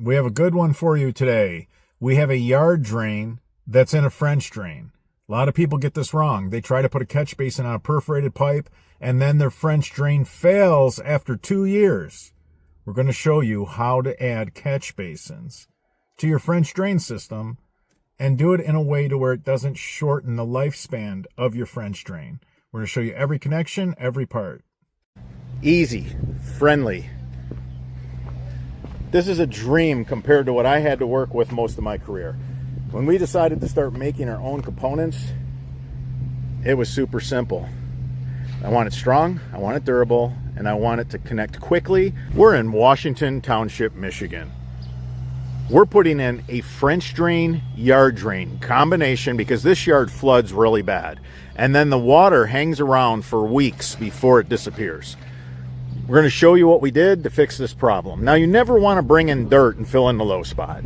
We have a good one for you today. We have a yard drain that's in a French drain. A lot of people get this wrong. They try to put a catch basin on a perforated pipe, and then their French drain fails after 2 years. We're going to show you how to add catch basins to your French drain system and do it in a way to where it doesn't shorten the lifespan of your French drain. We're going to show you every connection, every part. Easy, friendly. This is a dream compared to what I had to work with most of my career. When we decided to start making our own components, it was super simple. I want it strong, I want it durable, and I want it to connect quickly. We're in Washington Township, Michigan. We're putting in a French drain, yard drain combination because this yard floods really bad. And then the water hangs around for weeks before it disappears. We're going to show you what we did to fix this problem. Now, you never want to bring in dirt and fill in the low spot.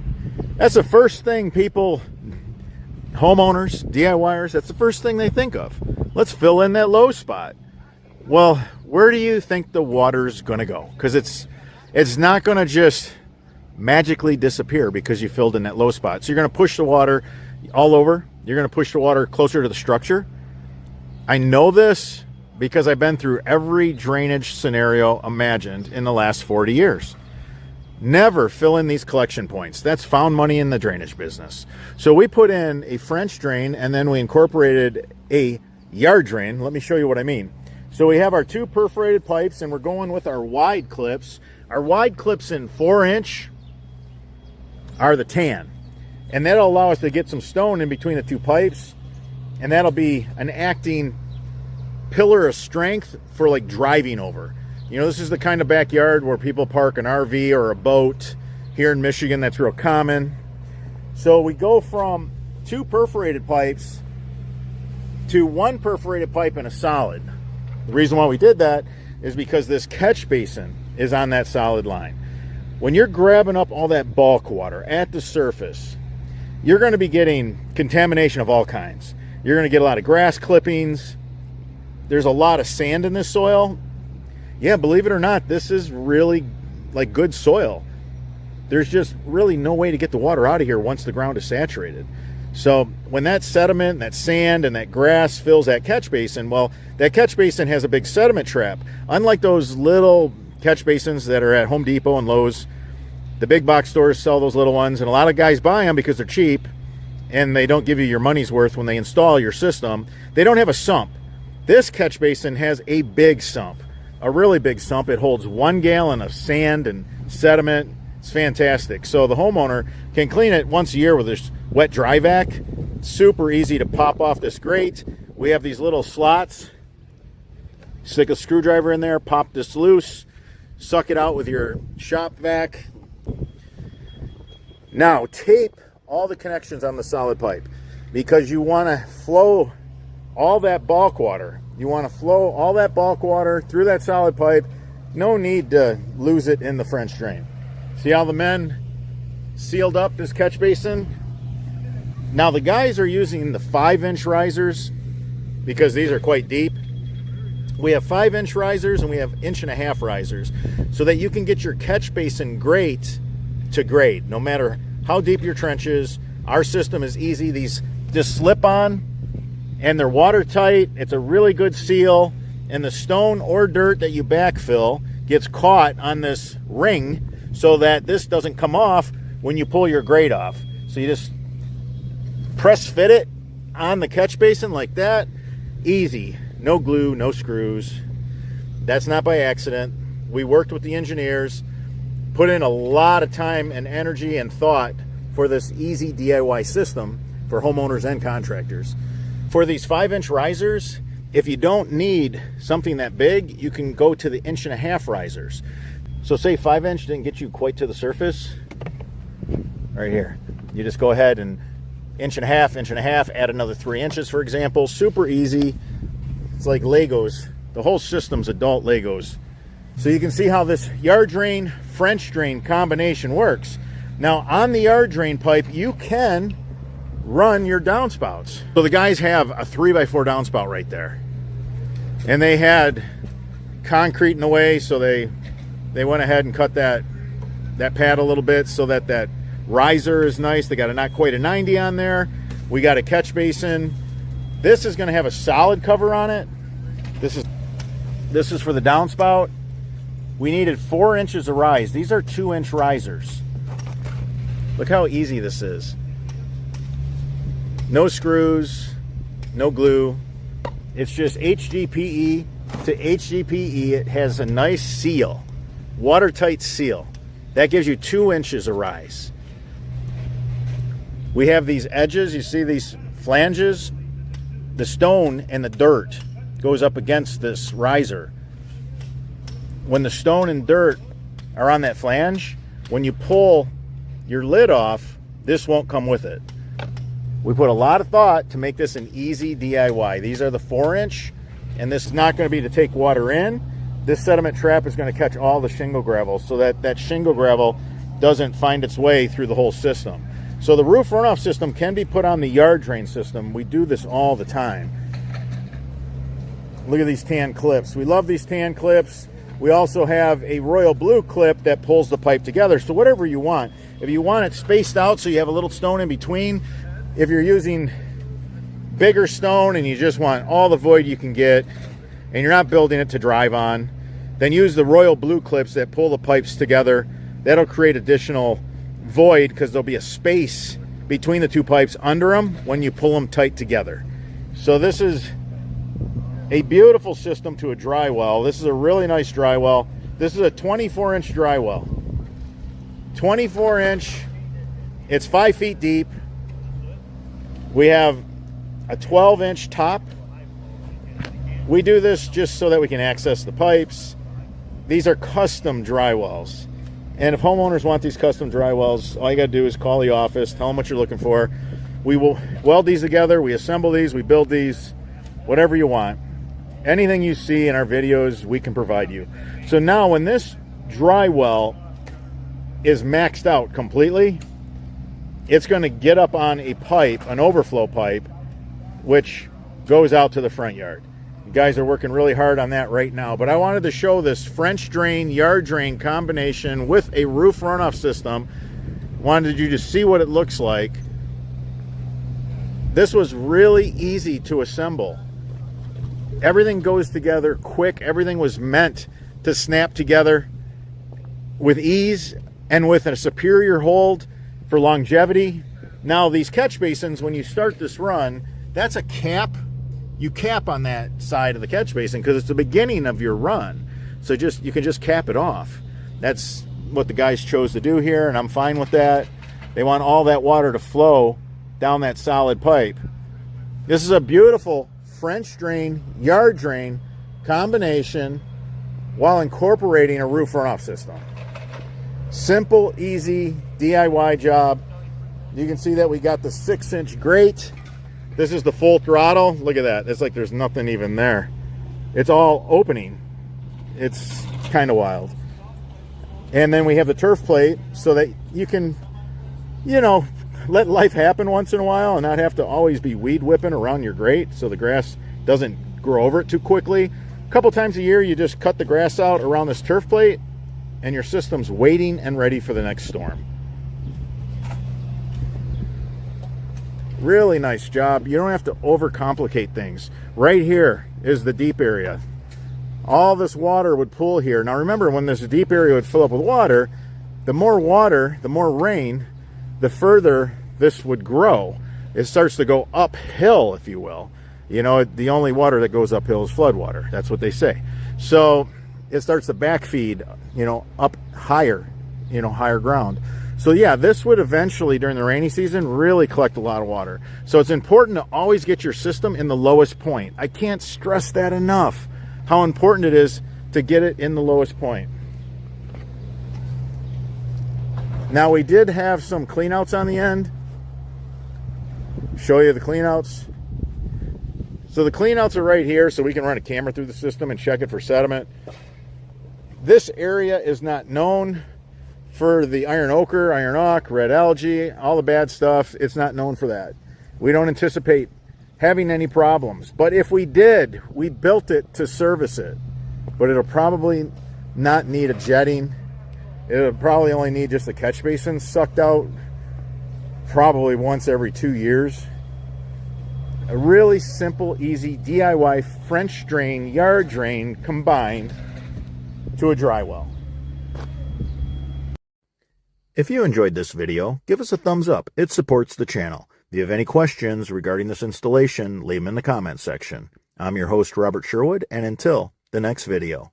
That's the first thing people, homeowners, DIYers, that's the first thing they think of. Let's fill in that low spot. Well, where do you think the water's going to go? Because it's not going to just magically disappear because you filled in that low spot. So you're going to push the water all over. You're going to push the water closer to the structure. I know this because I've been through every drainage scenario imagined in the last 40 years. Never fill in these collection points. That's found money in the drainage business. So we put in a French drain and then we incorporated a yard drain. Let me show you what I mean. So we have our 2 perforated pipes and we're going with our wide clips. Our wide clips in 4-inch are the tan. And that'll allow us to get some stone in between the 2 pipes. And that'll be an acting pillar of strength for like driving over. You know, this is the kind of backyard where people park an RV or a boat. Here in Michigan, that's real common. So we go from 2 perforated pipes to 1 perforated pipe and a solid. The reason why we did that is because this catch basin is on that solid line. When you're grabbing up all that bulk water at the surface, you're going to be getting contamination of all kinds. You're going to get a lot of grass clippings. There's a lot of sand in this soil. Yeah, believe it or not, this is really like good soil. There's just really no way to get the water out of here once the ground is saturated. So when that sediment, that sand, and that grass fills that catch basin, well, that catch basin has a big sediment trap. Unlike those little catch basins that are at Home Depot and Lowe's, the big box stores sell those little ones, and a lot of guys buy them because they're cheap, and they don't give you your money's worth when they install your system. They don't have a sump. This catch basin has a big sump, a really big sump. It holds 1 gallon of sand and sediment. It's fantastic. So the homeowner can clean it once a year with this wet dry vac. Super easy to pop off this grate. We have these little slots. Stick a screwdriver in there, pop this loose, suck it out with your shop vac. Now tape all the connections on the solid pipe because you want to flow all that bulk water. You want to flow all that bulk water through that solid pipe. No need to lose it in the French drain. See how the men sealed up this catch basin? Now the guys are using the 5-inch risers because these are quite deep. We have 5-inch risers and we have 1.5-inch risers so that you can get your catch basin grate to grade. No matter how deep your trench is, our system is easy. These just slip on and they're watertight. It's a really good seal, and the stone or dirt that you backfill gets caught on this ring so that this doesn't come off when you pull your grate off. So you just press fit it on the catch basin like that. Easy. No glue, no screws. That's not by accident. We worked with the engineers, put in a lot of time and energy and thought for this easy DIY system for homeowners and contractors. For these 5-inch risers, if you don't need something that big, you can go to the 1.5-inch risers. So say 5-inch didn't get you quite to the surface, right here. You just go ahead and 1.5 inch, add another 3 inches, for example. Super easy. It's like Legos. The whole system's adult Legos. So you can see how this yard drain, French drain combination works. Now on the yard drain pipe, you can run your downspouts. So the guys have a 3x4 downspout right there. And they had concrete in the way, so they went ahead and cut that that pad a little bit so that that riser is nice. They got a not quite a 90 on there. We got a catch basin. This is going to have a solid cover on it. This is for the downspout. We needed 4 inches of rise. These are 2-inch risers. Look how easy this is. No screws, no glue. It's just HDPE to HDPE. It has a nice seal, watertight seal. That gives you 2 inches of rise. We have these edges, you see these flanges? The stone and the dirt goes up against this riser. When the stone and dirt are on that flange, when you pull your lid off, this won't come with it. We put a lot of thought to make this an easy DIY. These are the 4-inch, and this is not going to be to take water in. This sediment trap is going to catch all the shingle gravel so that that shingle gravel doesn't find its way through the whole system. So the roof runoff system can be put on the yard drain system. We do this all the time. Look at these tan clips. We love these tan clips. We also have a royal blue clip that pulls the pipe together. So whatever you want. If you want it spaced out so you have a little stone in between, if you're using bigger stone and you just want all the void you can get and you're not building it to drive on, then use the royal blue clips that pull the pipes together. That'll create additional void because there'll be a space between the two pipes under them when you pull them tight together. So this is a beautiful system to a dry well. This is a really nice dry well. This is a 24-inch dry well. 24-inch. It's 5 feet deep. We have a 12-inch top. We do this just so that we can access the pipes. These are custom dry wells. And if homeowners want these custom dry wells, all you got to do is call the office, tell them what you're looking for. We will weld these together. We assemble these. We build these. Whatever you want. Anything you see in our videos, we can provide you. So now when this dry well is maxed out completely, it's going to get up on a pipe, an overflow pipe, which goes out to the front yard. You guys are working really hard on that right now. But I wanted to show this French drain, yard drain combination with a roof runoff system. Wanted you to see what it looks like. This was really easy to assemble. Everything goes together quick. Everything was meant to snap together with ease and with a superior hold for longevity. Now these catch basins, when you start this run, that's a cap. You cap on that side of the catch basin because it's the beginning of your run. So you can just cap it off. That's what the guys chose to do here, and I'm fine with that. They want all that water to flow down that solid pipe. This is a beautiful French drain, yard drain combination while incorporating a roof runoff system. Simple, easy DIY job. You can see that we got the 6-inch grate. This is the full throttle. Look at that. It's like there's nothing even there. It's all opening. It's kind of wild. And then we have the turf plate so that you can, let life happen once in a while and not have to always be weed whipping around your grate so the grass doesn't grow over it too quickly. A couple times a year, you just cut the grass out around this turf plate and your system's waiting and ready for the next storm. Really nice job. You don't have to overcomplicate things. Right here is the deep area. All this water would pool here. Now remember, when this deep area would fill up with water, the more rain, the further this would grow. It starts to go uphill, if you will. The only water that goes uphill is flood water. That's what they say. So it starts to backfeed, up higher, higher ground. So yeah, this would eventually, during the rainy season, really collect a lot of water. So it's important to always get your system in the lowest point. I can't stress that enough, how important it is to get it in the lowest point. Now we did have some cleanouts on the end. Show you the cleanouts. So the cleanouts are right here, so we can run a camera through the system and check it for sediment. This area is not known for the iron ochre, iron ock, red algae, all the bad stuff. It's not known for that. We don't anticipate having any problems. But if we did, we built it to service it. But it'll probably not need a jetting. It would probably only need just the catch basin sucked out probably once every 2 years. A really simple, easy DIY French drain, yard drain combined to a dry well. If you enjoyed this video, give us a thumbs up. It supports the channel. If you have any questions regarding this installation, leave them in the comment section. I'm your host, Robert Sherwood, and until the next video.